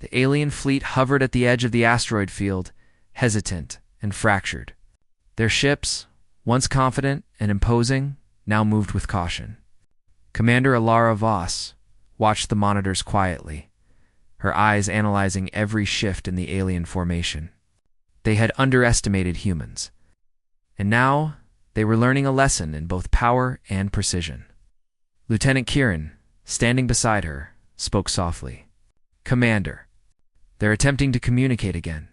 The alien fleet hovered at the edge of the asteroid field, hesitant and fractured. Their ships, once confident and imposing, now moved with caution. Commander Alara Voss watched the monitors quietly, her eyes analyzing every shift in the alien formation. They had underestimated humans, and now they were learning a lesson in both power and precision. Lieutenant Kieran, standing beside her, spoke softly. "Commander, they're attempting to communicate again.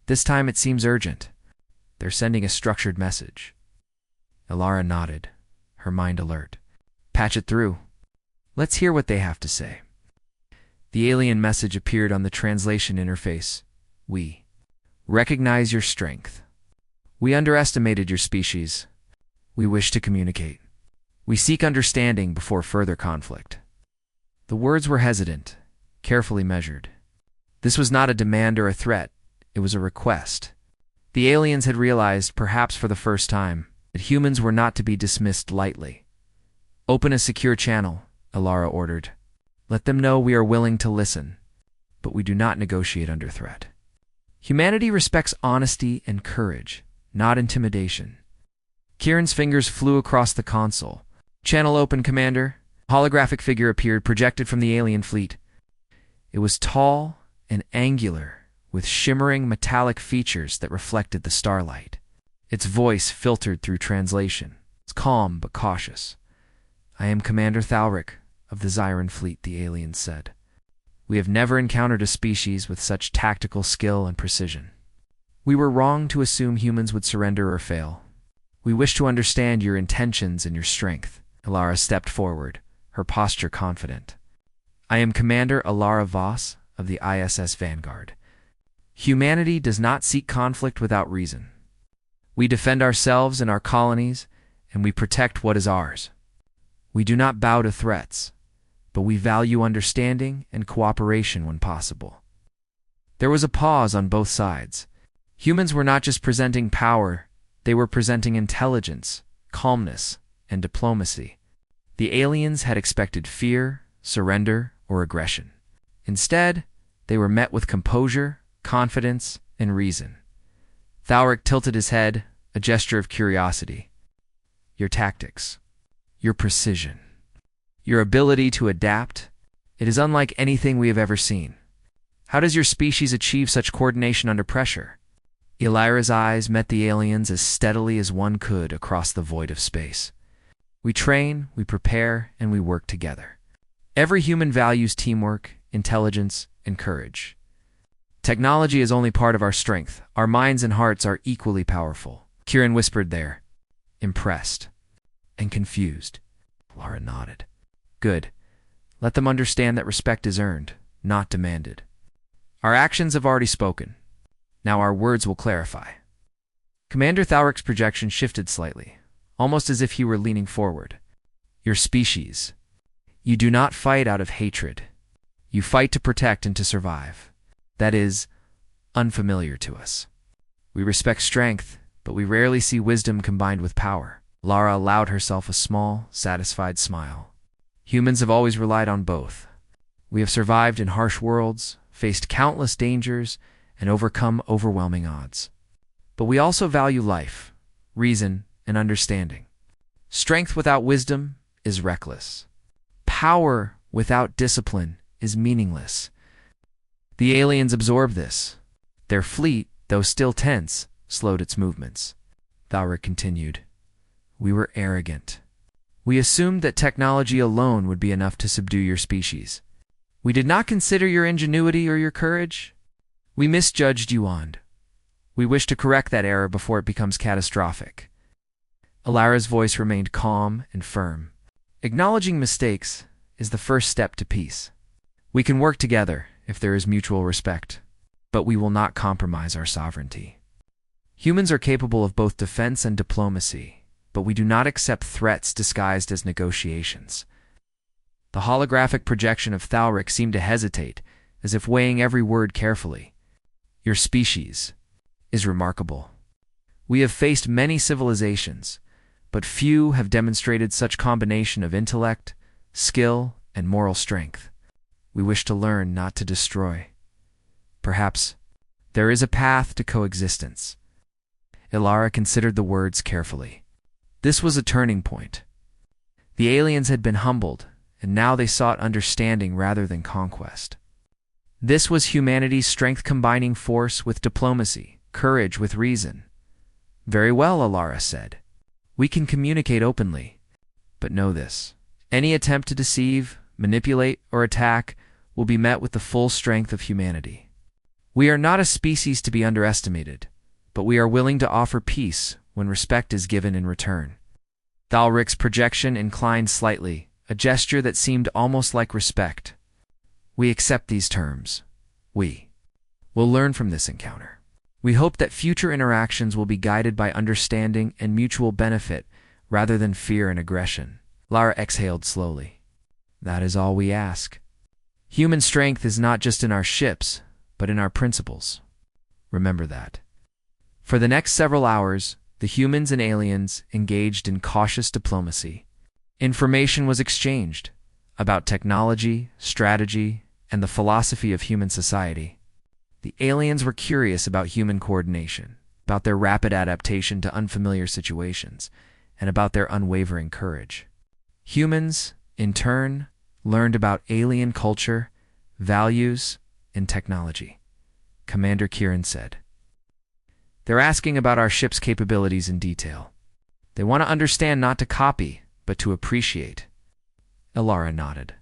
This time it seems urgent. They're sending a structured message." Alara nodded, her mind alert. "Patch it through. Let's hear what they have to say." The alien message appeared on the translation interface. "We recognize your strength. We underestimated your species. We wish to communicate. We seek understanding before further conflict." The words were hesitant, carefully measured. This was not a demand or a threat. It was a request. The aliens had realized, perhaps for the first time, that humans were not to be dismissed lightly. "Open a secure channel," Alara ordered. "Let them know we are willing to listen, but we do not negotiate under threat." Humanity respects honesty and courage, not intimidation. Kieran's fingers flew across the console. "Channel open, Commander." A holographic figure appeared, projected from the alien fleet. It was tall and angular, with shimmering metallic features that reflected the starlight. Its voice filtered through translation. It's calm but cautious. "I am Commander Thalric of the Zyran fleet," the alien said. "We have never encountered a species with such tactical skill and precision. We were wrong to assume humans would surrender or fail. We wish to understand your intentions and your strength." Alara stepped forward, her posture confident. "I am Commander Alara Voss of the ISS Vanguard. Humanity does not seek conflict without reason. We defend ourselves and our colonies, and we protect what is ours. We do not bow to threats, but we value understanding and cooperation when possible." There was a pause on both sides. Humans were not just presenting power, they were presenting intelligence, calmness, and diplomacy. The aliens had expected fear, surrender, or aggression. Instead, they were met with composure, confidence, and reason. Thalric tilted his head, a gesture of curiosity. "Your tactics, your precision, your ability to adapt, it is unlike anything we have ever seen. How does your species achieve such coordination under pressure?" Elira's eyes met the aliens as steadily as one could across the void of space. "We train, we prepare, and we work together. Every human values teamwork, intelligence, and courage. Technology is only part of our strength. Our minds and hearts are equally powerful." Kieran whispered there, impressed and confused. Alara nodded. "Good. Let them understand that respect is earned, not demanded. Our actions have already spoken. Now our words will clarify." Commander Thalric's projection shifted slightly, almost as if he were leaning forward. "Your species. You do not fight out of hatred. You fight to protect and to survive. That is unfamiliar to us. We respect strength, but we rarely see wisdom combined with power." Alara allowed herself a small, satisfied smile. "Humans have always relied on both. We have survived in harsh worlds, faced countless dangers, and overcome overwhelming odds. But we also value life, reason, and understanding. Strength without wisdom is reckless. Power without discipline is meaningless." The aliens absorbed this. Their fleet, though still tense, slowed its movements. Thalric continued. "We were arrogant. We assumed that technology alone would be enough to subdue your species. We did not consider your ingenuity or your courage. We misjudged you on. We wish to correct that error before it becomes catastrophic." Alara's voice remained calm and firm. "Acknowledging mistakes is the first step to peace. We can work together if there is mutual respect, but we will not compromise our sovereignty. Humans are capable of both defense and diplomacy, but we do not accept threats disguised as negotiations." The holographic projection of Thalric seemed to hesitate, as if weighing every word carefully. "Your species is remarkable. We have faced many civilizations, but few have demonstrated such combination of intellect, skill, and moral strength. We wish to learn, not to destroy. Perhaps there is a path to coexistence. Ilara considered the words carefully. This was a turning point. The aliens had been humbled, and now they sought understanding rather than conquest. This was humanity's strength combining force with diplomacy, courage with reason. Very well, Ilara said. We can communicate openly. But know this. Any attempt to deceive, manipulate, or attack will be met with the full strength of humanity. We are not a species to be underestimated, but we are willing to offer peace when respect is given in return. Thalric's projection inclined slightly, a gesture that seemed almost like respect. We accept these terms. We will learn from this encounter. We hope that future interactions will be guided by understanding and mutual benefit rather than fear and aggression. Lara exhaled slowly. That is all we ask. Human strength is not just in our ships, but in our principles. Remember that. For the next several hours, the humans and aliens engaged in cautious diplomacy. Information was exchanged about technology, strategy, and the philosophy of human society. The aliens were curious about human coordination, about their rapid adaptation to unfamiliar situations, and about their unwavering courage. Humans, in turn, learned about alien culture, values, and technology. Commander Kieran said. They're asking about our ship's capabilities in detail. They want to understand, not to copy, but to appreciate. Ilara nodded.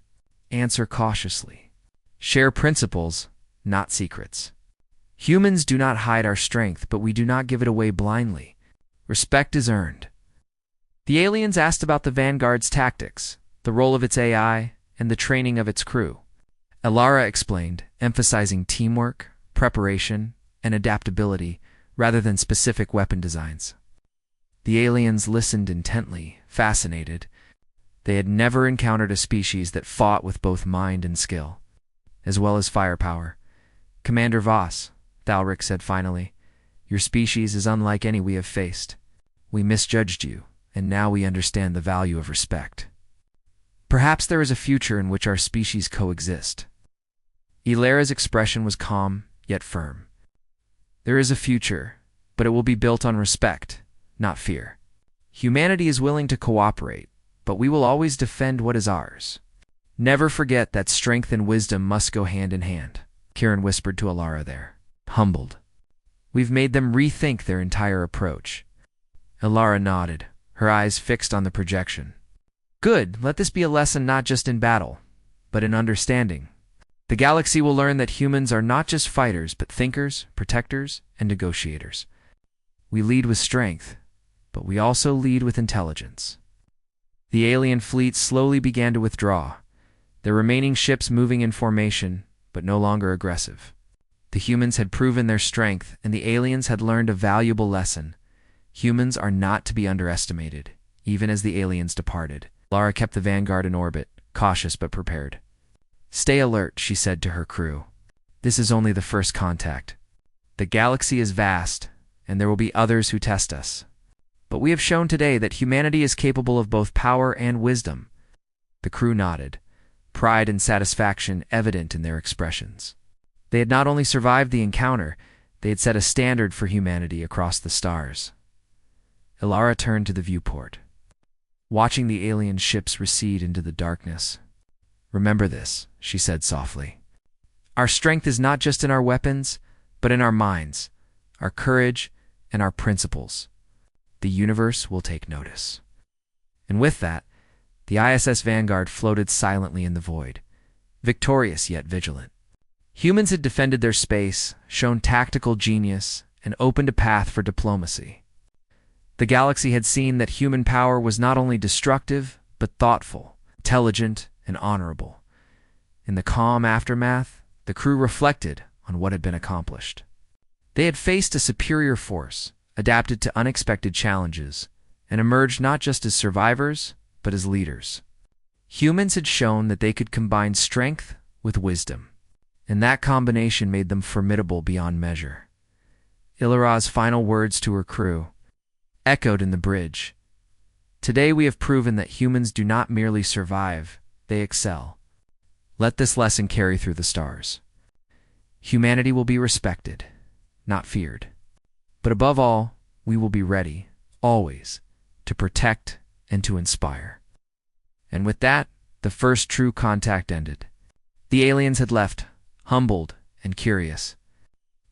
Answer cautiously. Share principles, not secrets. Humans do not hide our strength, but we do not give it away blindly. Respect is earned. The aliens asked about the Vanguard's tactics, the role of its AI, and the training of its crew. Ilara explained, emphasizing teamwork, preparation, and adaptability rather than specific weapon designs. The aliens listened intently, fascinated. They had never encountered a species that fought with both mind and skill, as well as firepower. Commander Voss, Thalric said finally, your species is unlike any we have faced. We misjudged you, and now we understand the value of respect. Perhaps there is a future in which our species coexist. Ilara's expression was calm, yet firm. There is a future, but it will be built on respect, not fear. Humanity is willing to cooperate, but we will always defend what is ours. Never forget that strength and wisdom must go hand in hand, Kieran whispered to Ilara there, humbled. We've made them rethink their entire approach. Ilara nodded, her eyes fixed on the projection. Good, let this be a lesson not just in battle, but in understanding. The galaxy will learn that humans are not just fighters, but thinkers, protectors, and negotiators. We lead with strength, but we also lead with intelligence. The alien fleet slowly began to withdraw, their remaining ships moving in formation, but no longer aggressive. The humans had proven their strength, and the aliens had learned a valuable lesson. Humans are not to be underestimated, even as the aliens departed. Lara kept the Vanguard in orbit, cautious but prepared. Stay alert, she said to her crew. This is only the first contact. The galaxy is vast, and there will be others who test us. But we have shown today that humanity is capable of both power and wisdom. The crew nodded, pride and satisfaction evident in their expressions. They had not only survived the encounter, they had set a standard for humanity across the stars. Ilara turned to the viewport, watching the alien ships recede into the darkness. Remember this, she said softly. Our strength is not just in our weapons, but in our minds, our courage, and our principles. The universe will take notice. And with that, the ISS Vanguard floated silently in the void, victorious yet vigilant. Humans had defended their space, shown tactical genius, and opened a path for diplomacy. The galaxy had seen that human power was not only destructive, but thoughtful, intelligent, and honorable. In the calm aftermath, the crew reflected on what had been accomplished. They had faced a superior force, adapted to unexpected challenges, and emerged not just as survivors, but as leaders. Humans had shown that they could combine strength with wisdom, and that combination made them formidable beyond measure. Ilara's final words to her crew echoed in the bridge. Today we have proven that humans do not merely survive, they excel. Let this lesson carry through the stars. Humanity will be respected, not feared. But above all, we will be ready, always, to protect and to inspire. And with that, the first true contact ended. The aliens had left, humbled and curious.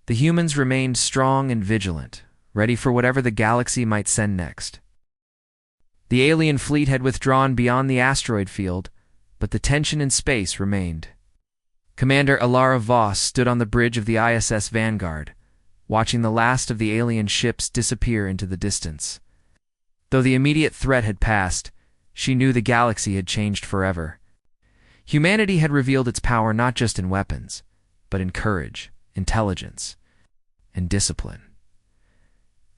The humans remained strong and vigilant, ready for whatever the galaxy might send next. The alien fleet had withdrawn beyond the asteroid field, but the tension in space remained. Commander Alara Voss stood on the bridge of the ISS Vanguard, watching the last of the alien ships disappear into the distance. Though the immediate threat had passed, she knew the galaxy had changed forever. Humanity had revealed its power not just in weapons, but in courage, intelligence, and discipline.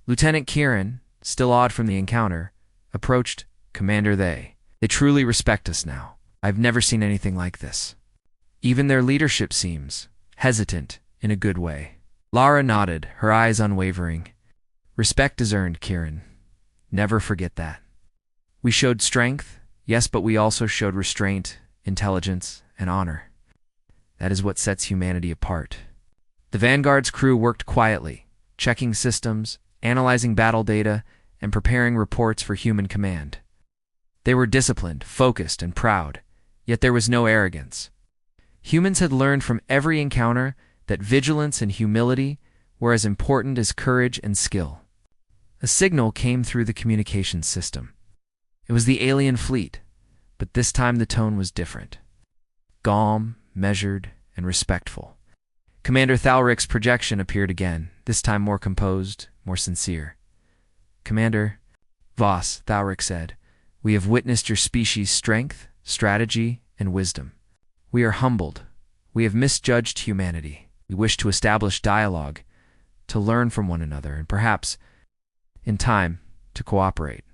Lieutenant Kieran, still awed from the encounter, approached. Commander, they truly respect us now. I've never seen anything like this. Even their leadership seems hesitant in a good way. Lara nodded, her eyes unwavering. Respect is earned, Kieran. Never forget that. We showed strength, yes, but we also showed restraint, intelligence, and honor. That is what sets humanity apart. The Vanguard's crew worked quietly, checking systems, analyzing battle data, and preparing reports for human command. They were disciplined, focused, and proud, yet there was no arrogance. Humans had learned from every encounter that vigilance and humility were as important as courage and skill. A signal came through the communications system. It was the alien fleet, but this time the tone was different. Calm, measured, and respectful. Commander Thalric's projection appeared again, this time more composed, more sincere. Commander Voss, Thalric said, we have witnessed your species' strength, strategy, and wisdom. We are humbled. We have misjudged humanity. We wish to establish dialogue, to learn from one another, and perhaps, in time, to cooperate.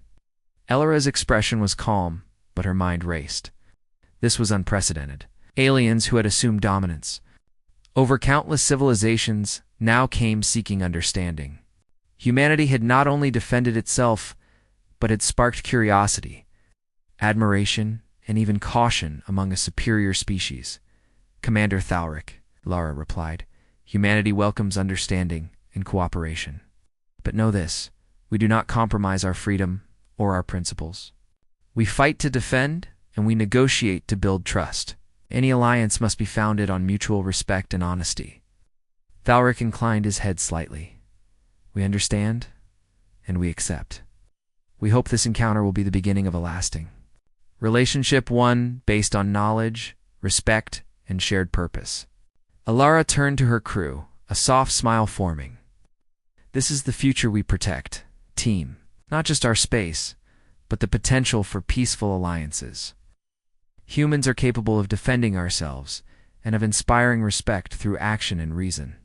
Elara's expression was calm, but her mind raced. This was unprecedented. Aliens who had assumed dominance over countless civilizations now came seeking understanding. Humanity had not only defended itself, but had sparked curiosity, admiration, and even caution among a superior species. Commander Thalric, Lara replied, humanity welcomes understanding and cooperation. But know this, we do not compromise our freedom or our principles. We fight to defend, and we negotiate to build trust. Any alliance must be founded on mutual respect and honesty. Thalric inclined his head slightly. We understand, and we accept. We hope this encounter will be the beginning of a lasting relationship, one based on knowledge, respect, and shared purpose. Alara turned to her crew, a soft smile forming. This is the future we protect, team. Not just our space, but the potential for peaceful alliances. Humans are capable of defending ourselves and of inspiring respect through action and reason.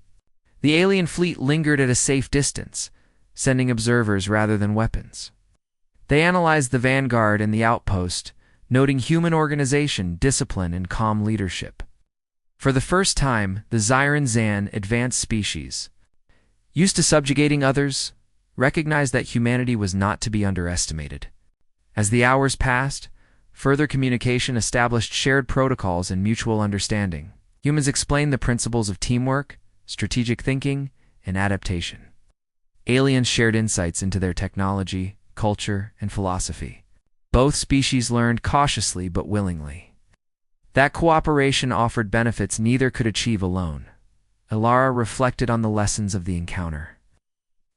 The alien fleet lingered at a safe distance, sending observers rather than weapons. They analyzed the Vanguard and the outpost, noting human organization, discipline, and calm leadership. For the first time, the Zyran Zan advanced species, used to subjugating others, recognized that humanity was not to be underestimated. As the hours passed, further communication established shared protocols and mutual understanding. Humans explained the principles of teamwork, strategic thinking, and adaptation. Aliens shared insights into their technology, culture, and philosophy. Both species learned cautiously but willingly. That cooperation offered benefits neither could achieve alone. Alara reflected on the lessons of the encounter.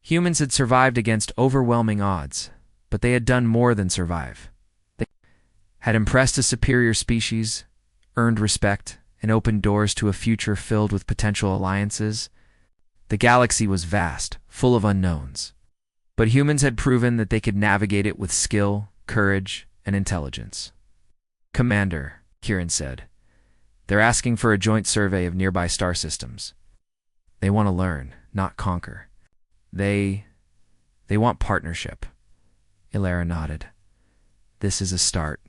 Humans had survived against overwhelming odds, but they had done more than survive. They had impressed a superior species, earned respect, and opened doors to a future filled with potential alliances. The galaxy was vast, full of unknowns, but humans had proven that they could navigate it with skill, courage, and intelligence. Commander, Kieran said, they're asking for a joint survey of nearby star systems. They want to learn, not conquer. They want partnership. Ilara nodded. This is a start.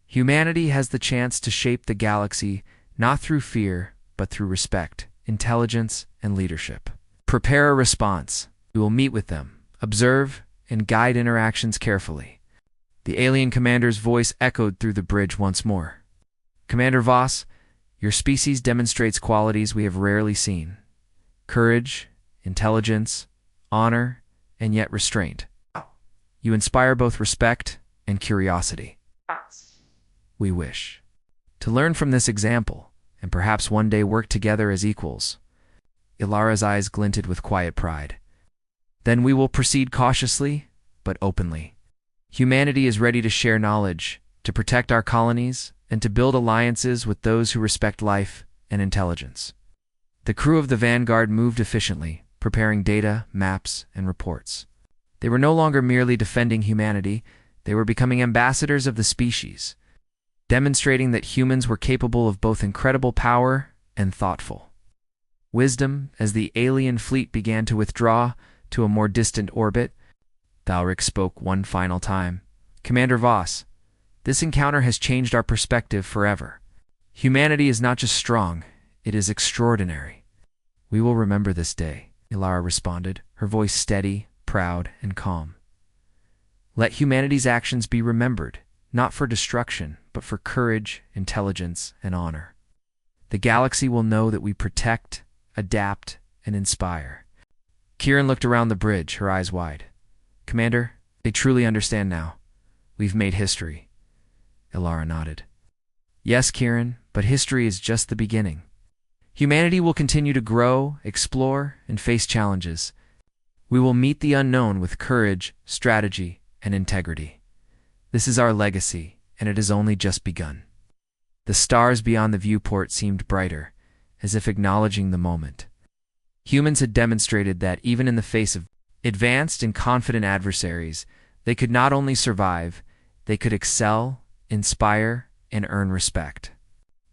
Humanity has the chance to shape the galaxy not through fear, but through respect, intelligence, and leadership. Prepare a response. We will meet with them, observe, and guide interactions carefully. The alien commander's voice echoed through the bridge once more. Commander Voss, Your species demonstrates qualities we have rarely seen: courage, intelligence, honor, and yet restraint. You inspire both respect and curiosity. We wish to learn from this example, and perhaps one day work together as equals. Ilara's eyes glinted with quiet pride. Then we will proceed cautiously, but openly. Humanity is ready to share knowledge, to protect our colonies, and to build alliances with those who respect life and intelligence. The crew of the Vanguard moved efficiently, preparing data, maps, and reports. They were no longer merely defending humanity, they were becoming ambassadors of the species, demonstrating that humans were capable of both incredible power and thoughtful wisdom. As the alien fleet began to withdraw to a more distant orbit, Thalric spoke one final time. "Commander Voss, this encounter has changed our perspective forever. Humanity is not just strong, it is extraordinary." "We will remember this day," Ilara responded, her voice steady, proud, and calm. "Let humanity's actions be remembered, not for destruction, but for courage, intelligence, and honor. The galaxy will know that we protect, adapt, and inspire." Kieran looked around the bridge, her eyes wide. "Commander, they truly understand now. We've made history." Ilara nodded. "Yes, Kieran, but history is just the beginning. Humanity will continue to grow, explore, and face challenges. We will meet the unknown with courage, strategy, and integrity. This is our legacy, and it has only just begun." The stars beyond the viewport seemed brighter, as if acknowledging the moment. Humans had demonstrated that even in the face of advanced and confident adversaries, they could not only survive, they could excel, inspire, and earn respect.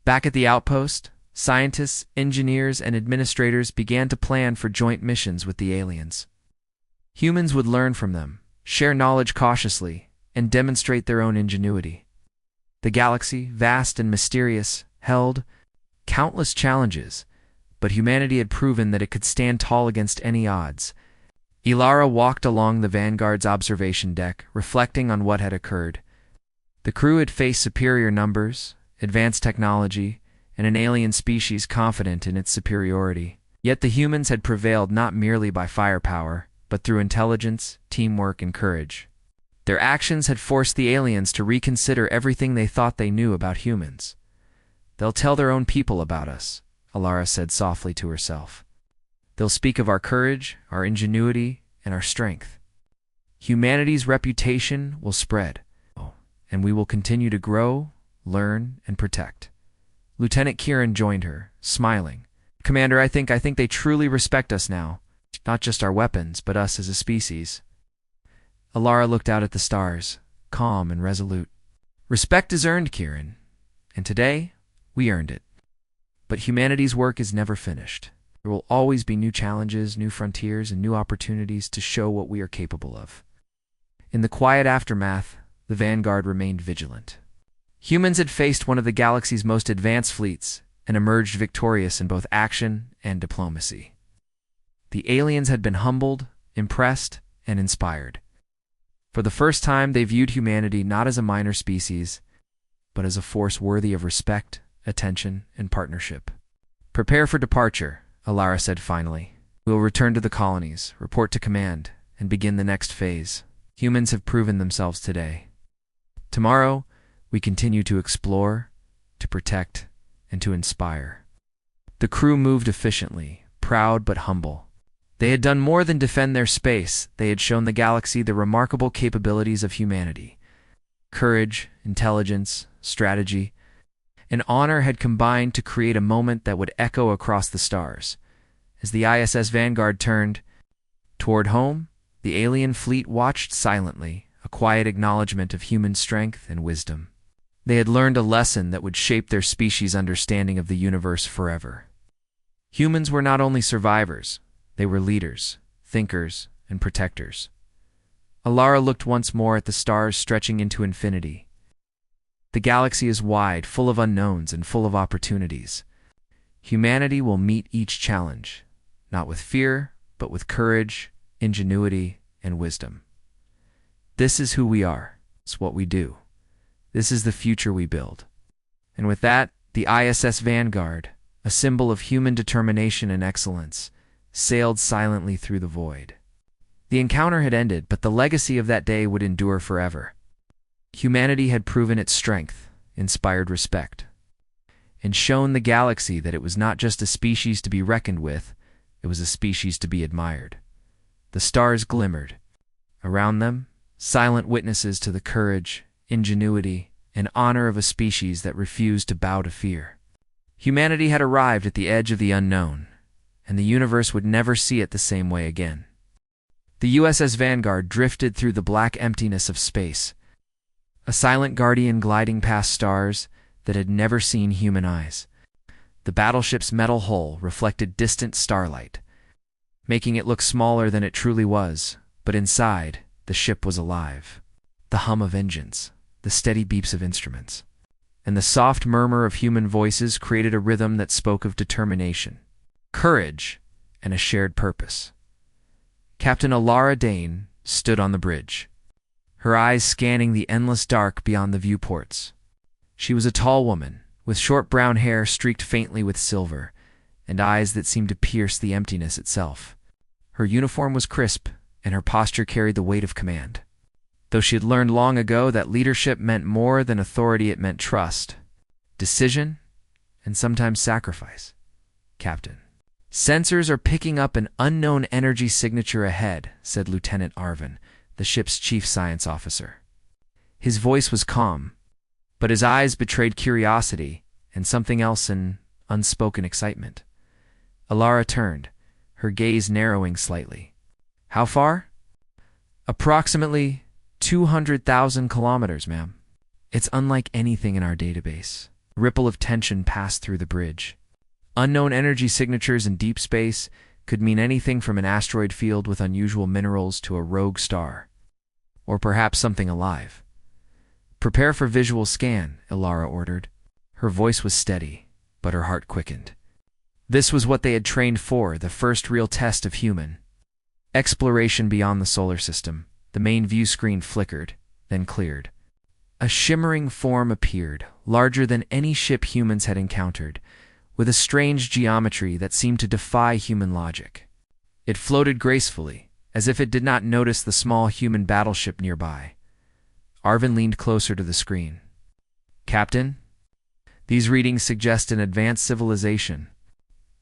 Back at the outpost, scientists, engineers, and administrators began to plan for joint missions with the aliens. Humans would learn from them, share knowledge cautiously, and demonstrate their own ingenuity. The galaxy, vast and mysterious, held countless challenges, but humanity had proven that it could stand tall against any odds. Ilara walked along the Vanguard's observation deck, reflecting on what had occurred. The crew had faced superior numbers, advanced technology, and an alien species confident in its superiority. Yet the humans had prevailed not merely by firepower, but through intelligence, teamwork, and courage. Their actions had forced the aliens to reconsider everything they thought they knew about humans. "They'll tell their own people about us," Ilara said softly to herself. "They'll speak of our courage, our ingenuity, and our strength. Humanity's reputation will spread, and we will continue to grow, learn, and protect." Lieutenant Kieran joined her, smiling. "Commander, I think they truly respect us now. Not just our weapons, but us as a species." Ilara looked out at the stars, calm and resolute. "Respect is earned, Kieran, and today we earned it. But humanity's work is never finished. There will always be new challenges, new frontiers, and new opportunities to show what we are capable of." In the quiet aftermath, the Vanguard remained vigilant. Humans had faced one of the galaxy's most advanced fleets and emerged victorious in both action and diplomacy. The aliens had been humbled, impressed, and inspired. For the first time, they viewed humanity not as a minor species, but as a force worthy of respect, attention, and partnership. "Prepare for departure," Ilara said finally. "We will return to the colonies, report to command, and begin the next phase. Humans have proven themselves today. Tomorrow, we continue to explore, to protect, and to inspire." The crew moved efficiently, proud but humble. They had done more than defend their space. They had shown the galaxy the remarkable capabilities of humanity. Courage, intelligence, strategy, and honor had combined to create a moment that would echo across the stars. As the ISS Vanguard turned toward home, the alien fleet watched silently, a quiet acknowledgement of human strength and wisdom. They had learned a lesson that would shape their species' understanding of the universe forever. Humans were not only survivors, they were leaders, thinkers, and protectors. Ilara looked once more at the stars stretching into infinity. The galaxy is wide, full of unknowns, and full of opportunities. Humanity will meet each challenge, not with fear, but with courage, ingenuity, and wisdom. This is who we are. It's what we do. This is the future we build. And with that, The ISS Vanguard, a symbol of human determination and excellence, sailed silently through the void. The encounter had ended, but the legacy of that day would endure forever. Humanity had proven its strength, inspired respect, and shown the galaxy that it was not just a species to be reckoned with, it was a species to be admired. The stars glimmered. Around them, silent witnesses to the courage, ingenuity, and honor of a species that refused to bow to fear. Humanity had arrived at the edge of the unknown, and the universe would never see it the same way again. The USS Vanguard drifted through the black emptiness of space, a silent guardian gliding past stars that had never seen human eyes. The battleship's metal hull reflected distant starlight, making it look smaller than it truly was, but inside, the ship was alive. The hum of engines, the steady beeps of instruments, and the soft murmur of human voices created a rhythm that spoke of determination, courage, and a shared purpose. Captain Alara Dane stood on the bridge, her eyes scanning the endless dark beyond the viewports. She was a tall woman, with short brown hair streaked faintly with silver, and eyes that seemed to pierce the emptiness itself. Her uniform was crisp, and her posture carried the weight of command. Though she had learned long ago that leadership meant more than authority, it meant trust, decision, and sometimes sacrifice. Captain. "Sensors are picking up an unknown energy signature ahead," said Lieutenant Arvin, the ship's chief science officer. His voice was calm, but his eyes betrayed curiosity and something else, an unspoken excitement. Alara turned, her gaze narrowing slightly. "How far?" "Approximately 200,000 kilometers, ma'am. It's unlike anything in our database." A ripple of tension passed through the bridge. Unknown energy signatures in deep space could mean anything from an asteroid field with unusual minerals to a rogue star, or perhaps something alive. "Prepare for visual scan," Alara ordered. Her voice was steady, but her heart quickened. This was what they had trained for, the first real test of human exploration beyond the solar system. The main view screen flickered, then cleared. A shimmering form appeared, larger than any ship humans had encountered, with a strange geometry that seemed to defy human logic. It floated gracefully, as if it did not notice the small human battleship nearby. Arvin leaned closer to the screen. "Captain, these readings suggest an advanced civilization,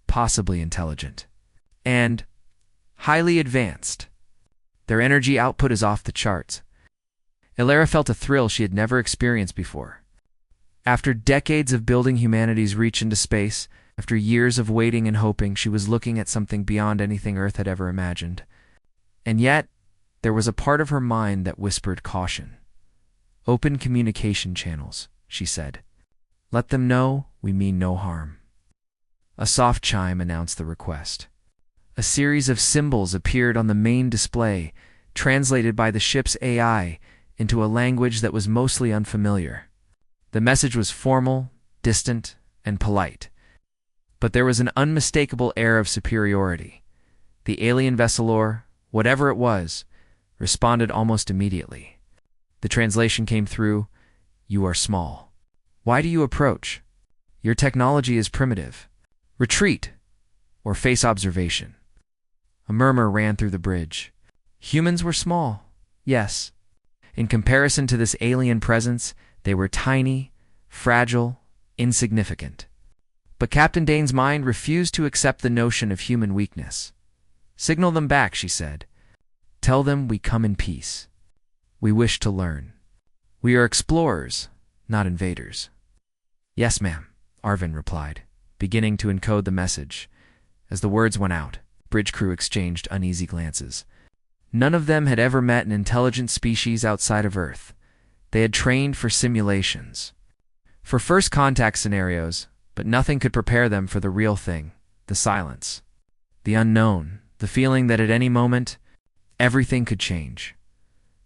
possibly intelligent, and highly advanced. Their energy output is off the charts." Alara felt a thrill she had never experienced before. After decades of building humanity's reach into space, after years of waiting and hoping, she was looking at something beyond anything Earth had ever imagined. And yet, there was a part of her mind that whispered caution. "Open communication channels," she said. "Let them know we mean no harm." A soft chime announced the request. A series of symbols appeared on the main display, translated by the ship's AI into a language that was mostly unfamiliar. The message was formal, distant, and polite, but there was an unmistakable air of superiority. The alien vessel, whatever it was, responded almost immediately. The translation came through, "You are small. Why do you approach? Your technology is primitive. Retreat, or face observation." A murmur ran through the bridge. Humans were small, yes. In comparison to this alien presence, they were tiny, fragile, insignificant. But Captain Dane's mind refused to accept the notion of human weakness. "Signal them back," she said. "Tell them we come in peace. We wish to learn. We are explorers, not invaders." "Yes, ma'am," Arvin replied, beginning to encode the message. As the words went out, bridge crew exchanged uneasy glances. None of them had ever met an intelligent species outside of Earth. They had trained for simulations, for first contact scenarios, but nothing could prepare them for the real thing, the silence, the unknown, the feeling that at any moment, everything could change.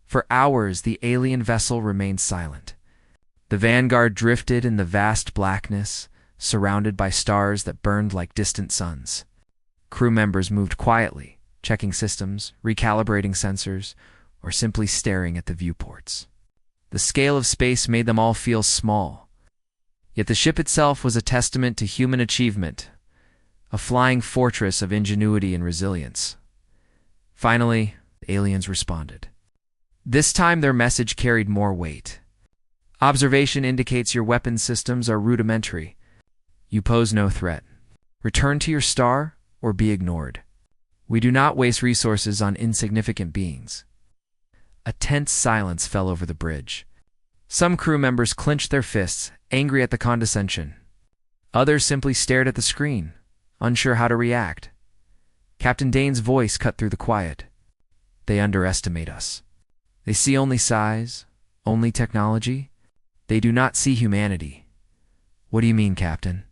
For hours, the alien vessel remained silent. The Vanguard drifted in the vast blackness, surrounded by stars that burned like distant suns. Crew members moved quietly, checking systems, recalibrating sensors, or simply staring at the viewports. The scale of space made them all feel small, Yet the ship itself was a testament to human achievement, a flying fortress of ingenuity and resilience. Finally, the aliens responded. This time their message carried more weight. Observation indicates your weapon systems are rudimentary. You pose no threat. Return to your star or be ignored. We do not waste resources on insignificant beings. A tense silence fell over the bridge. Some crew members clenched their fists, angry at the condescension. Others simply stared at the screen, unsure how to react. Captain Dane's voice cut through the quiet. They underestimate us. They see only size, only technology. They do not see humanity. What do you mean, Captain?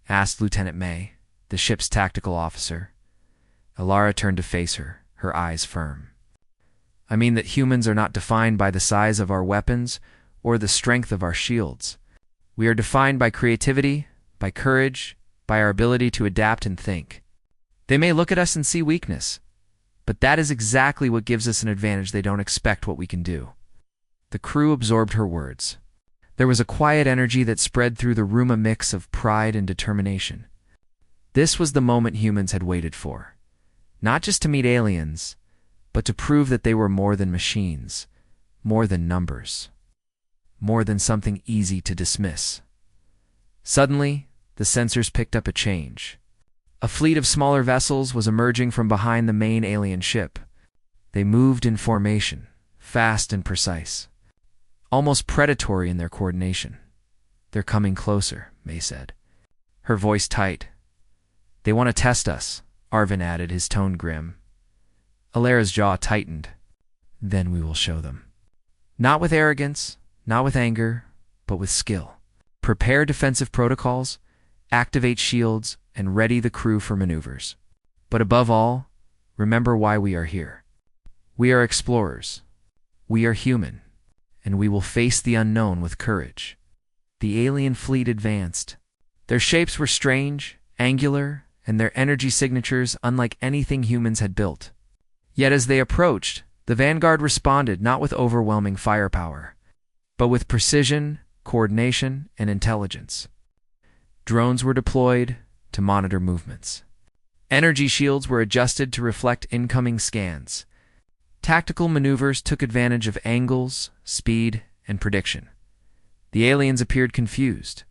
Asked Lieutenant May, the ship's tactical officer. Alara turned to face her, her eyes firm. I mean that humans are not defined by the size of our weapons or the strength of our shields. We are defined by creativity, by courage, by our ability to adapt and think. They may look at us and see weakness, but that is exactly what gives us an advantage. They don't expect what we can do. The crew absorbed her words. There was a quiet energy that spread through the room, a mix of pride and determination. This was the moment humans had waited for. Not just to meet aliens, but to prove that they were more than machines, more than numbers, more than something easy to dismiss. Suddenly, the sensors picked up a change. A fleet of smaller vessels was emerging from behind the main alien ship. They moved in formation, fast and precise, almost predatory in their coordination. They're coming closer, May said, her voice tight. They want to test us, Arvin added, his tone grim. Alara's jaw tightened. Then we will show them. Not with arrogance, not with anger, but with skill. Prepare defensive protocols, activate shields, and ready the crew for maneuvers. But above all, remember why we are here. We are explorers. We are human, and we will face the unknown with courage. The alien fleet advanced. Their shapes were strange, angular, and their energy signatures unlike anything humans had built. Yet as they approached, the vanguard responded not with overwhelming firepower, but with precision, coordination, and intelligence. Drones were deployed to monitor movements. Energy shields were adjusted to reflect incoming scans. Tactical maneuvers took advantage of angles, speed, and prediction. The aliens appeared confused.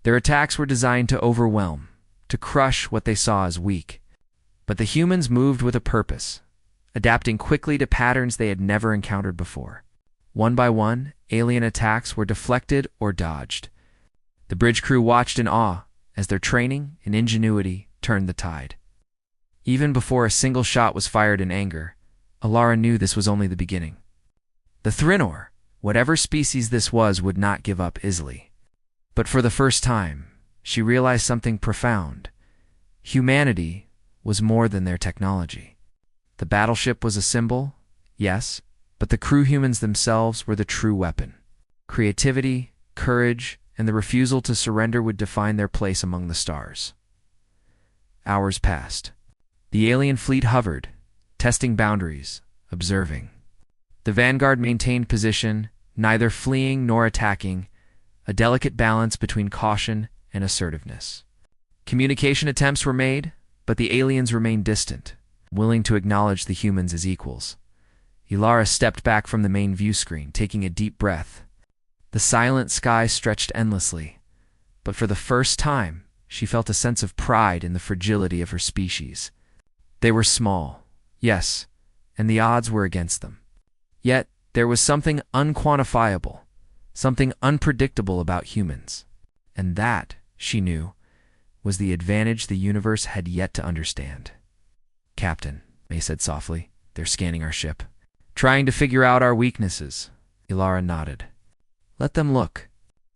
Their attacks were designed to overwhelm, to crush what they saw as weak. But the humans moved with a purpose, adapting quickly to patterns they had never encountered before. One by one, alien attacks were deflected or dodged. The bridge crew watched in awe as their training and ingenuity turned the tide. Even before a single shot was fired in anger, Alara knew this was only the beginning. The Thrinor, whatever species this was, would not give up easily. But for the first time, she realized something profound. Humanity was more than their technology. The battleship was a symbol, yes, but the crew humans themselves were the true weapon. Creativity, courage, and the refusal to surrender would define their place among the stars. Hours passed. The alien fleet hovered, testing boundaries, observing. The vanguard maintained position, neither fleeing nor attacking, a delicate balance between caution and assertiveness. Communication attempts were made, but the aliens remained distant, willing to acknowledge the humans as equals. Alara stepped back from the main view screen, taking a deep breath. The silent sky stretched endlessly, but for the first time, she felt a sense of pride in the fragility of her species. They were small, yes, and the odds were against them. Yet, there was something unquantifiable, something unpredictable about humans. And that, she knew, was the advantage the universe had yet to understand. Captain, May said softly, they're scanning our ship. Trying to figure out our weaknesses. Alara nodded. Let them look.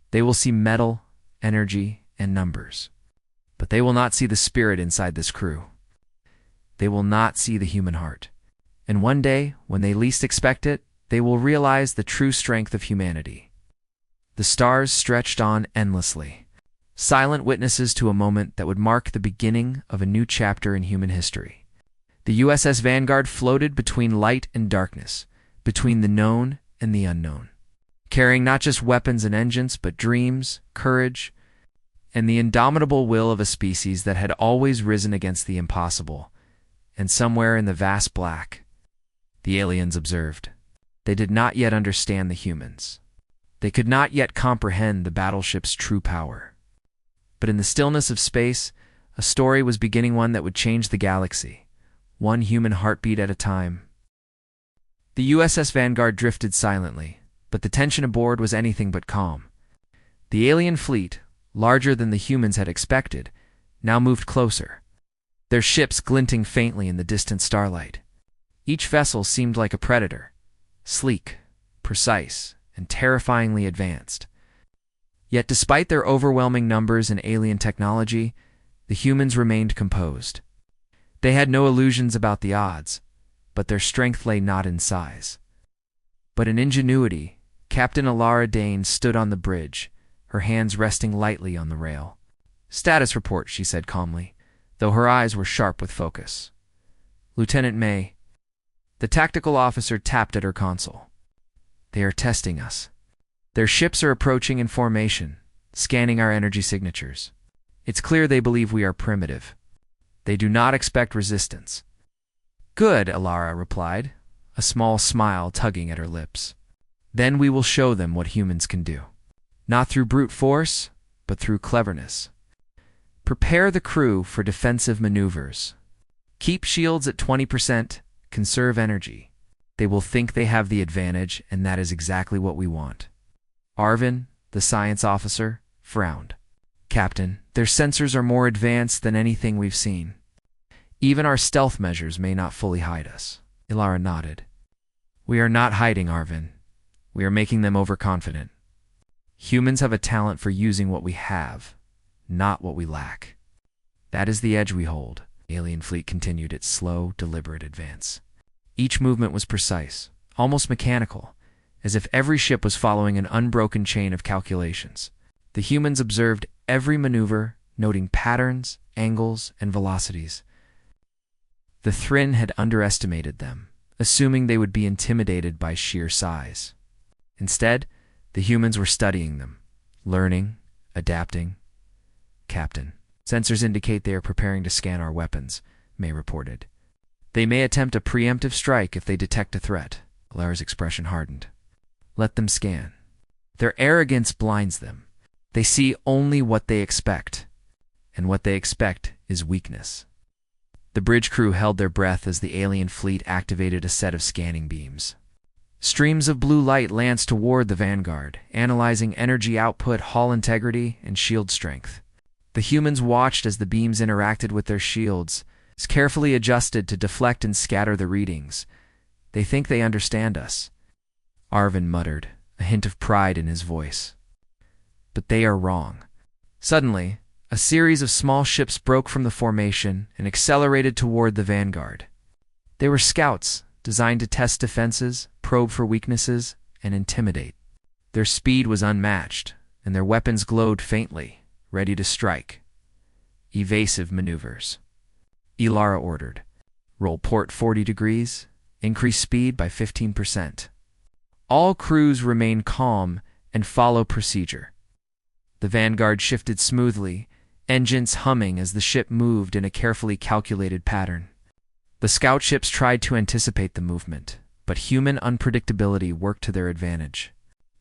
They will see metal, energy, and numbers. But they will not see the spirit inside this crew. They will not see the human heart. And one day, when they least expect it, they will realize the true strength of humanity. The stars stretched on endlessly, silent witnesses to a moment that would mark the beginning of a new chapter in human history. The USS Vanguard floated between light and darkness, between the known and the unknown, carrying not just weapons and engines, but dreams, courage, and the indomitable will of a species that had always risen against the impossible. And somewhere in the vast black, the aliens observed. They did not yet understand the humans. They could not yet comprehend the battleship's true power. But in the stillness of space, a story was beginning, one that would change the galaxy, one human heartbeat at a time. The USS Vanguard drifted silently, but the tension aboard was anything but calm. The alien fleet, larger than the humans had expected, now moved closer, their ships glinting faintly in the distant starlight. Each vessel seemed like a predator, sleek, precise, and terrifyingly advanced. Yet despite their overwhelming numbers and alien technology, the humans remained composed. They had no illusions about the odds, but their strength lay not in size, but in ingenuity. Captain Alara Dane stood on the bridge, her hands resting lightly on the rail. "Status report," she said calmly, though her eyes were sharp with focus. "Lieutenant May." The tactical officer tapped at her console. "They are testing us. Their ships are approaching in formation, scanning our energy signatures. It's clear they believe we are primitive. They do not expect resistance." "Good," Alara replied, a small smile tugging at her lips. "Then we will show them what humans can do. Not through brute force, but through cleverness. Prepare the crew for defensive maneuvers. Keep shields at 20%, conserve energy. They will think they have the advantage, and that is exactly what we want." Arvin, the science officer, frowned. "Captain, their sensors are more advanced than anything we've seen. Even our stealth measures may not fully hide us." Ilara nodded. "We are not hiding, Arvin. We are making them overconfident. Humans have a talent for using what we have, not what we lack. That is the edge we hold." The alien fleet continued its slow, deliberate advance. Each movement was precise, almost mechanical, as if every ship was following an unbroken chain of calculations. The humans observed every maneuver, noting patterns, angles, and velocities. The Thryn had underestimated them, assuming they would be intimidated by sheer size. Instead, the humans were studying them, learning, adapting. "Captain, sensors indicate they are preparing to scan our weapons," May reported. "They may attempt a preemptive strike if they detect a threat." Alara's expression hardened. "Let them scan. Their arrogance blinds them. They see only what they expect, and what they expect is weakness." The bridge crew held their breath as the alien fleet activated a set of scanning beams. Streams of blue light lanced toward the Vanguard, analyzing energy output, hull integrity, and shield strength. The humans watched as the beams interacted with their shields, carefully adjusted to deflect and scatter the readings. "They think they understand us," Arvin muttered, a hint of pride in his voice. "But they are wrong." Suddenly, a series of small ships broke from the formation and accelerated toward the Vanguard. They were scouts, designed to test defenses, probe for weaknesses, and intimidate. Their speed was unmatched, and their weapons glowed faintly, ready to strike. Evasive maneuvers. Ilara ordered. "Roll port 40 degrees, increase speed by 15%. All crews remain calm and follow procedure." The Vanguard shifted smoothly, engines humming as the ship moved in a carefully calculated pattern. The scout ships tried to anticipate the movement, but human unpredictability worked to their advantage.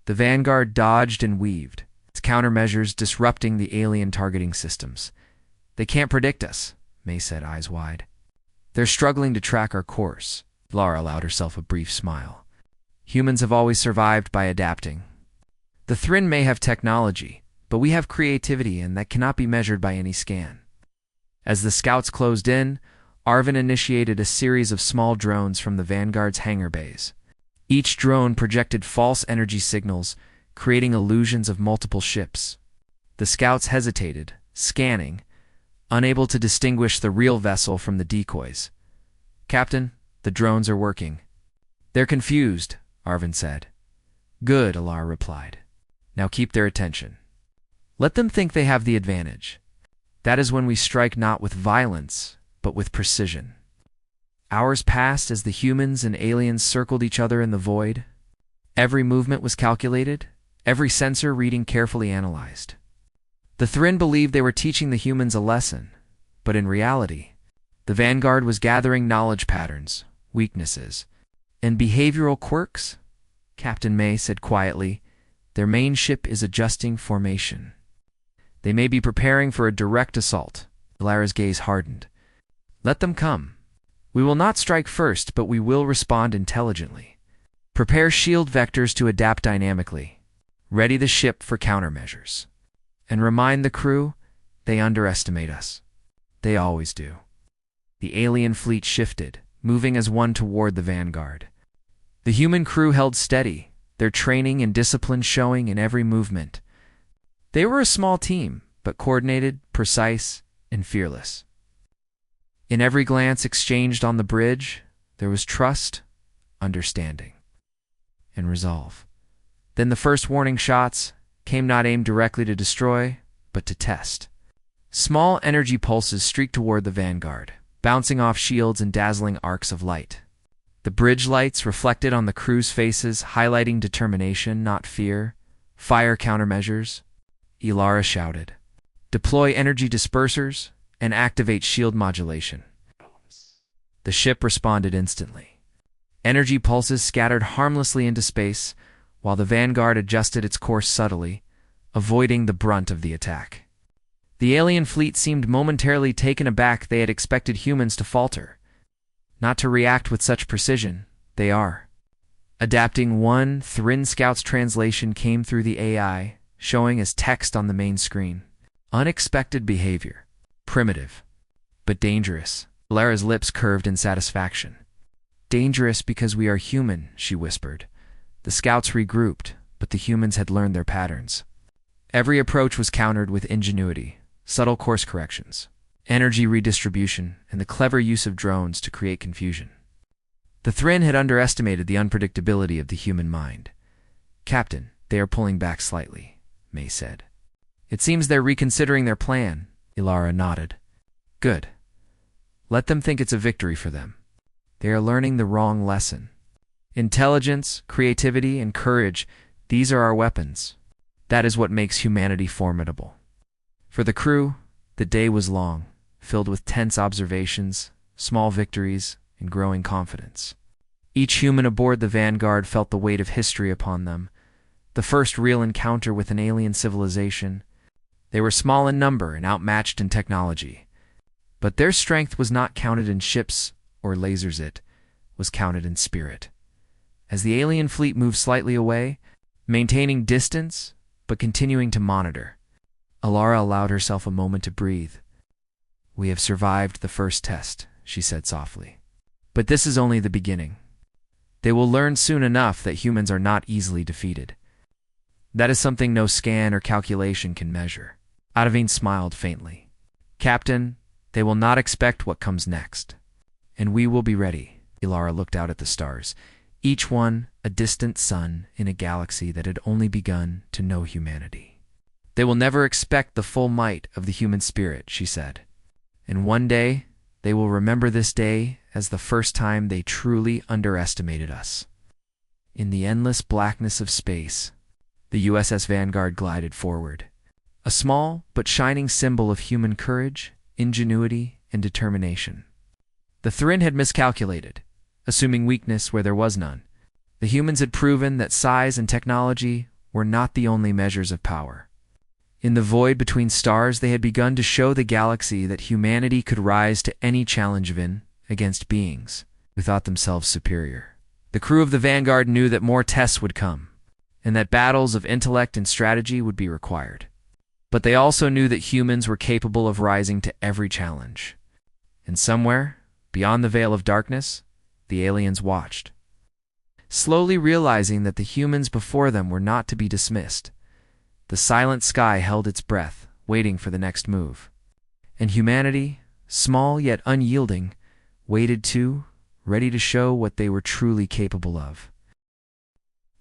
The Vanguard dodged and weaved, its countermeasures disrupting the alien targeting systems. "They can't predict us," May said, eyes wide. "They're struggling to track our course." Lara allowed herself a brief smile. "Humans have always survived by adapting. The Thryn may have technology, but we have creativity, and that cannot be measured by any scan." As the scouts closed in, Arvin initiated a series of small drones from the Vanguard's hangar bays. Each drone projected false energy signals, creating illusions of multiple ships. The scouts hesitated, scanning, unable to distinguish the real vessel from the decoys. "Captain, the drones are working." "They're confused," Arvin said. "Good," Alara replied. "Now keep their attention. Let them think they have the advantage. That is when we strike not with violence, but with precision." Hours passed as the humans and aliens circled each other in the void. Every movement was calculated, every sensor reading carefully analyzed. The Thrinn believed they were teaching the humans a lesson, but in reality, the Vanguard was gathering knowledge patterns, weaknesses, and behavioral quirks. Captain May said quietly, "Their main ship is adjusting formation. They may be preparing for a direct assault." Ilara's gaze hardened. "Let them come. We will not strike first, but we will respond intelligently. Prepare shield vectors to adapt dynamically. Ready the ship for countermeasures. And remind the crew, they underestimate us. They always do." The alien fleet shifted, moving as one toward the Vanguard. The human crew held steady, their training and discipline showing in every movement. They were a small team, but coordinated, precise, and fearless. In every glance exchanged on the bridge, there was trust, understanding, and resolve. Then the first warning shots came, not aimed directly to destroy, but to test. Small energy pulses streaked toward the Vanguard, bouncing off shields and dazzling arcs of light. The bridge lights reflected on the crew's faces, highlighting determination, not fear. "Fire countermeasures," Ilara shouted. "Deploy energy dispersers and activate shield modulation." The ship responded instantly. Energy pulses scattered harmlessly into space, while the Vanguard adjusted its course subtly, avoiding the brunt of the attack. The alien fleet seemed momentarily taken aback. They had expected humans to falter, not to react with such precision. They are. Adapting one, Thrinn Scout's translation came through the AI, showing as text on the main screen. "Unexpected behavior. Primitive, but dangerous." Ilara's lips curved in satisfaction. "Dangerous because we are human," she whispered. The scouts regrouped, but the humans had learned their patterns. Every approach was countered with ingenuity, subtle course corrections, energy redistribution, and the clever use of drones to create confusion. The Thrinn had underestimated the unpredictability of the human mind. "Captain, they are pulling back slightly," May said. "It seems they're reconsidering their plan," Ilara nodded. "Good. Let them think it's a victory for them. They are learning the wrong lesson. Intelligence, creativity, and courage, these are our weapons. That is what makes humanity formidable." For the crew, the day was long, filled with tense observations, small victories, and growing confidence. Each human aboard the Vanguard felt the weight of history upon them, the first real encounter with an alien civilization. They were small in number and outmatched in technology, but their strength was not counted in ships or lasers, it was counted in spirit. As the alien fleet moved slightly away, maintaining distance but continuing to monitor, Ilara allowed herself a moment to breathe. "We have survived the first test," she said softly. "But this is only the beginning. They will learn soon enough that humans are not easily defeated. That is something no scan or calculation can measure." Adavine smiled faintly. "Captain, they will not expect what comes next. And we will be ready." Ilara looked out at the stars, each one a distant sun in a galaxy that had only begun to know humanity. "They will never expect the full might of the human spirit," she said. "And one day, they will remember this day as the first time they truly underestimated us." In the endless blackness of space, the USS Vanguard glided forward, a small but shining symbol of human courage, ingenuity, and determination. The Thrinn had miscalculated, assuming weakness where there was none. The humans had proven that size and technology were not the only measures of power. In the void between stars, they had begun to show the galaxy that humanity could rise to any challenge against beings who thought themselves superior. The crew of the Vanguard knew that more tests would come, and that battles of intellect and strategy would be required. But they also knew that humans were capable of rising to every challenge. And somewhere, beyond the veil of darkness, the aliens watched. Slowly realizing that the humans before them were not to be dismissed, the silent sky held its breath, waiting for the next move. And humanity, small yet unyielding, waited too, ready to show what they were truly capable of.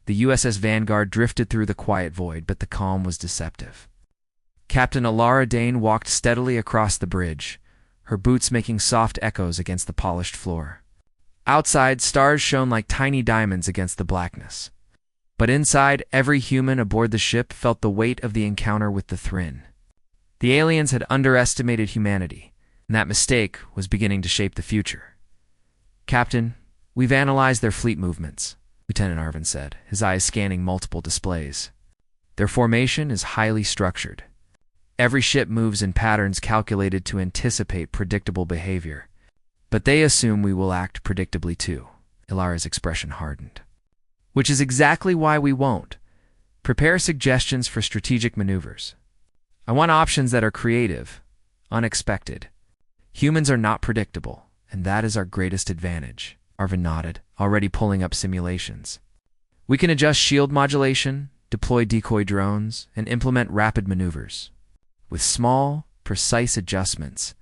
The USS Vanguard drifted through the quiet void, but the calm was deceptive. Captain Ilara Dane walked steadily across the bridge, her boots making soft echoes against the polished floor. Outside, stars shone like tiny diamonds against the blackness. But inside, every human aboard the ship felt the weight of the encounter with the Thrinn. The aliens had underestimated humanity, and that mistake was beginning to shape the future. "Captain, we've analyzed their fleet movements," Lieutenant Arvin said, his eyes scanning multiple displays. "Their formation is highly structured. Every ship moves in patterns calculated to anticipate predictable behavior. But they assume we will act predictably too." Ilara's expression hardened. "Which is exactly why we won't. Prepare suggestions for strategic maneuvers. I want options that are creative, unexpected. Humans are not predictable, and that is our greatest advantage." Arvin nodded, already pulling up simulations. "We can adjust shield modulation, deploy decoy drones, and implement rapid maneuvers. With small, precise adjustments,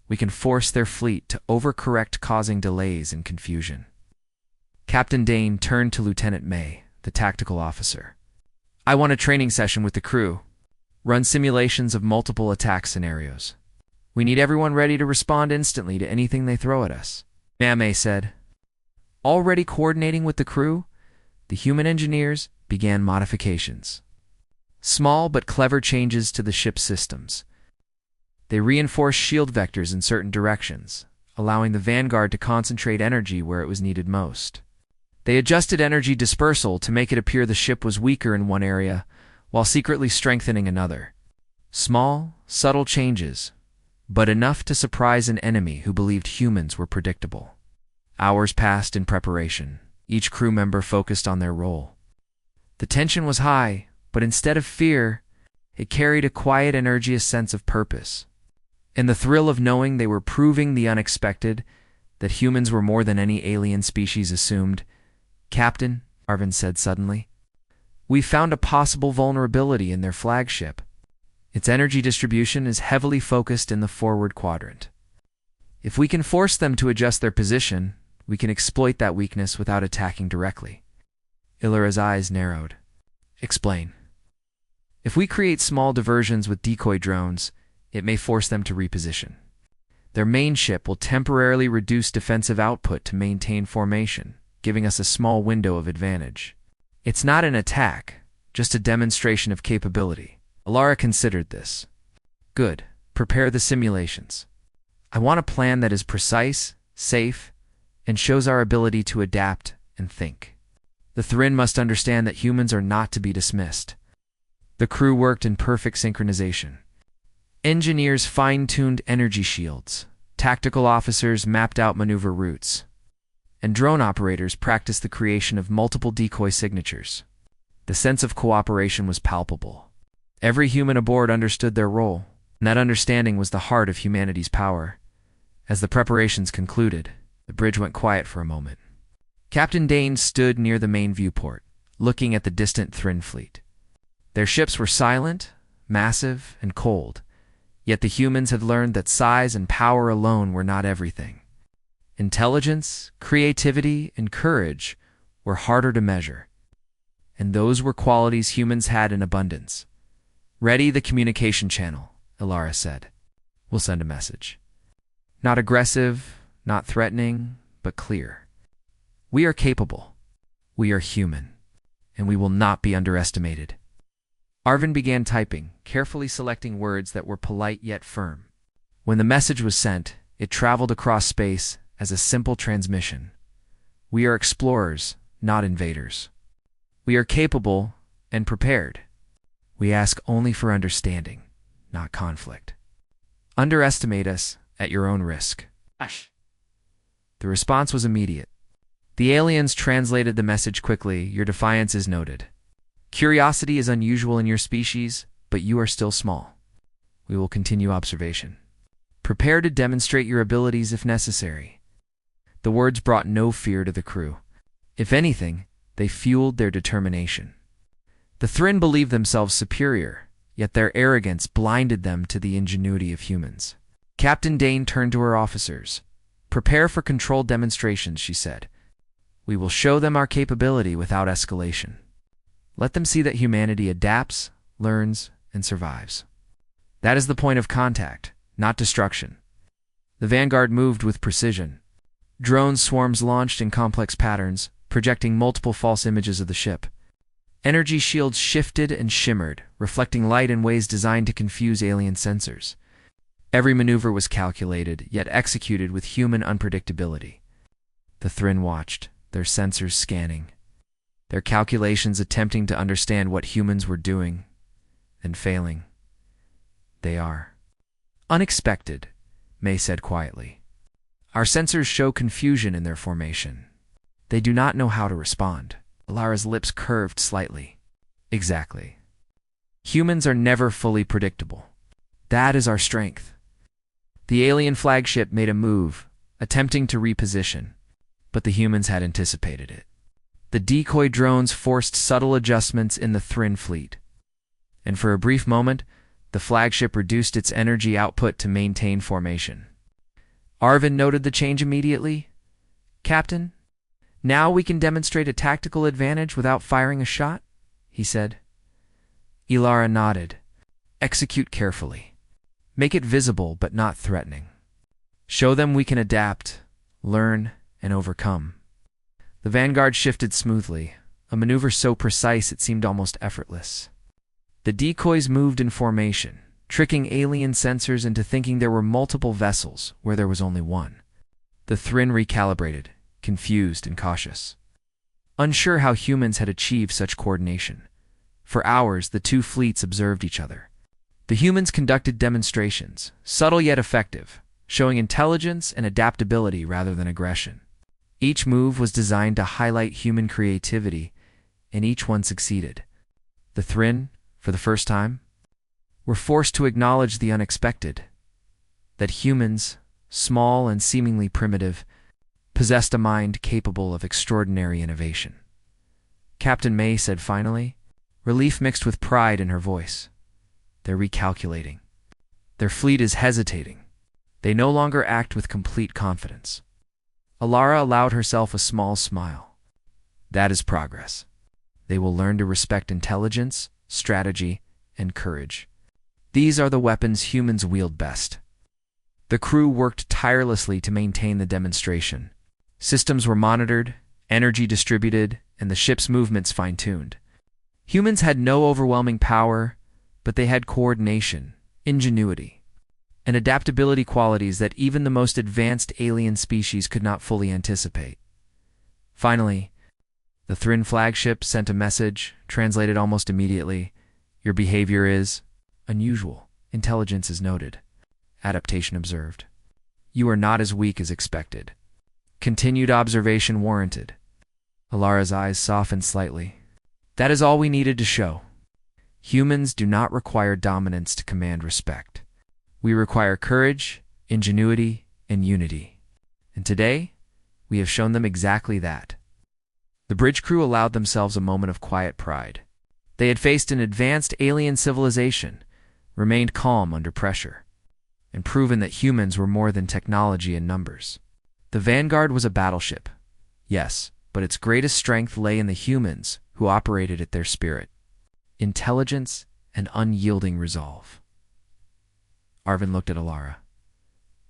we can force their fleet to overcorrect, causing delays and confusion." Captain Dane turned to Lieutenant May, the tactical officer. "I want a training session with the crew. Run simulations of multiple attack scenarios. We need everyone ready to respond instantly to anything they throw at us." May said. Already coordinating with the crew, the human engineers began modifications. Small but clever changes to the ship's systems. They reinforced shield vectors in certain directions, allowing the Vanguard to concentrate energy where it was needed most. They adjusted energy dispersal to make it appear the ship was weaker in one area, while secretly strengthening another. Small, subtle changes, but enough to surprise an enemy who believed humans were predictable. Hours passed in preparation, each crew member focused on their role. The tension was high, but instead of fear, it carried a quiet, energious sense of purpose. And the thrill of knowing they were proving the unexpected, that humans were more than any alien species assumed. "Captain," Arvin said suddenly, "we found a possible vulnerability in their flagship. Its energy distribution is heavily focused in the forward quadrant. If we can force them to adjust their position, we can exploit that weakness without attacking directly." Ilara's eyes narrowed. "Explain." "If we create small diversions with decoy drones, it may force them to reposition. Their main ship will temporarily reduce defensive output to maintain formation, giving us a small window of advantage. It's not an attack, just a demonstration of capability." Ilara considered this. "Good. Prepare the simulations. I want a plan that is precise, safe, and shows our ability to adapt and think. The Thrin must understand that humans are not to be dismissed." The crew worked in perfect synchronization. Engineers fine-tuned energy shields, tactical officers mapped out maneuver routes, and drone operators practiced the creation of multiple decoy signatures. The sense of cooperation was palpable. Every human aboard understood their role, and that understanding was the heart of humanity's power. As the preparations concluded, the bridge went quiet for a moment. Captain Dane stood near the main viewport, looking at the distant Thrin fleet. Their ships were silent, massive, and cold, yet the humans had learned that size and power alone were not everything. Intelligence, creativity, and courage were harder to measure, and those were qualities humans had in abundance. "Ready the communication channel," Ilara said. "We'll send a message. Not aggressive, not threatening, but clear. We are capable. We are human, and we will not be underestimated." Arvin began typing, carefully selecting words that were polite yet firm. When the message was sent, it traveled across space as a simple transmission. "We are explorers, not invaders. We are capable and prepared. We ask only for understanding, not conflict. Underestimate us at your own risk." The response was immediate. The aliens translated the message quickly. "Your defiance is noted. Curiosity is unusual in your species, but you are still small. We will continue observation. Prepare to demonstrate your abilities if necessary." The words brought no fear to the crew. If anything, they fueled their determination. The Thrin believed themselves superior, yet their arrogance blinded them to the ingenuity of humans. Captain Dane turned to her officers. "Prepare for controlled demonstrations," she said. "We will show them our capability without escalation. Let them see that humanity adapts, learns, and survives. That is the point of contact, not destruction." The Vanguard moved with precision. Drone swarms launched in complex patterns, projecting multiple false images of the ship. Energy shields shifted and shimmered, reflecting light in ways designed to confuse alien sensors. Every maneuver was calculated, yet executed with human unpredictability. The Thryn watched, their sensors scanning, their calculations attempting to understand what humans were doing, and failing. They are unexpected, May said quietly. Our sensors show confusion in their formation. They do not know how to respond. Alara's lips curved slightly. Exactly. Humans are never fully predictable. That is our strength. The alien flagship made a move, attempting to reposition, but the humans had anticipated it. The decoy drones forced subtle adjustments in the Thryn fleet, and for a brief moment, the flagship reduced its energy output to maintain formation. Arvin noted the change immediately. Captain, now we can demonstrate a tactical advantage without firing a shot, he said. Ilara nodded. Execute carefully. Make it visible but not threatening. Show them we can adapt, learn, and overcome. The Vanguard shifted smoothly, a maneuver so precise it seemed almost effortless. The decoys moved in formation, tricking alien sensors into thinking there were multiple vessels where there was only one. The Thryn recalibrated, confused and cautious, unsure how humans had achieved such coordination. For hours, the two fleets observed each other. The humans conducted demonstrations, subtle yet effective, showing intelligence and adaptability rather than aggression. Each move was designed to highlight human creativity, and each one succeeded. The Thryn, for the first time, were forced to acknowledge the unexpected, that humans, small and seemingly primitive, possessed a mind capable of extraordinary innovation. Captain May said finally, relief mixed with pride in her voice. They're recalculating. Their fleet is hesitating. They no longer act with complete confidence. Alara allowed herself a small smile. That is progress. They will learn to respect intelligence, strategy, and courage. These are the weapons humans wield best. The crew worked tirelessly to maintain the demonstration. Systems were monitored, energy distributed, and the ship's movements fine-tuned. Humans had no overwhelming power, but they had coordination, ingenuity, and adaptability qualities that even the most advanced alien species could not fully anticipate. Finally, the Thryn flagship sent a message, translated almost immediately. Your behavior is unusual. Intelligence is noted. Adaptation observed. You are not as weak as expected. Continued observation warranted. Alara's eyes softened slightly. That is all we needed to show. Humans do not require dominance to command respect. We require courage, ingenuity, and unity. And today, we have shown them exactly that. The bridge crew allowed themselves a moment of quiet pride. They had faced an advanced alien civilization, remained calm under pressure, and proven that humans were more than technology and numbers. The Vanguard was a battleship, yes, but its greatest strength lay in the humans who operated at their spirit, intelligence, and unyielding resolve. Arvin looked at Alara.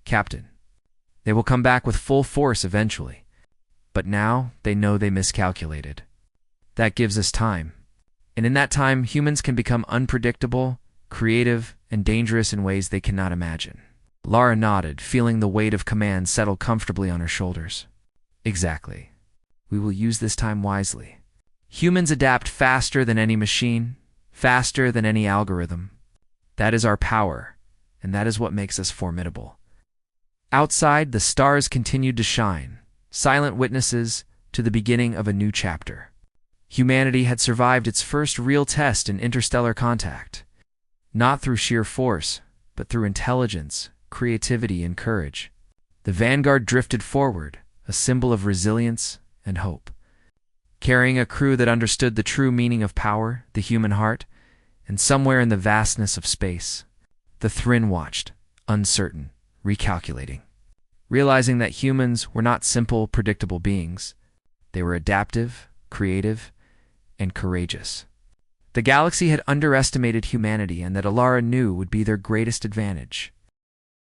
Captain, they will come back with full force eventually, but now they know they miscalculated. That gives us time, and in that time, humans can become unpredictable, creative, and dangerous in ways they cannot imagine. Lara nodded, feeling the weight of command settle comfortably on her shoulders. Exactly. We will use this time wisely. Humans adapt faster than any machine, faster than any algorithm. That is our power, and that is what makes us formidable. Outside, the stars continued to shine, silent witnesses to the beginning of a new chapter. Humanity had survived its first real test in interstellar contact, not through sheer force, but through intelligence, creativity, and courage. The Vanguard drifted forward, a symbol of resilience and hope, carrying a crew that understood the true meaning of power, the human heart, and somewhere in the vastness of space, the Thryn watched, uncertain, recalculating, realizing that humans were not simple, predictable beings. They were adaptive, creative, and courageous. The galaxy had underestimated humanity, and that Alara knew would be their greatest advantage.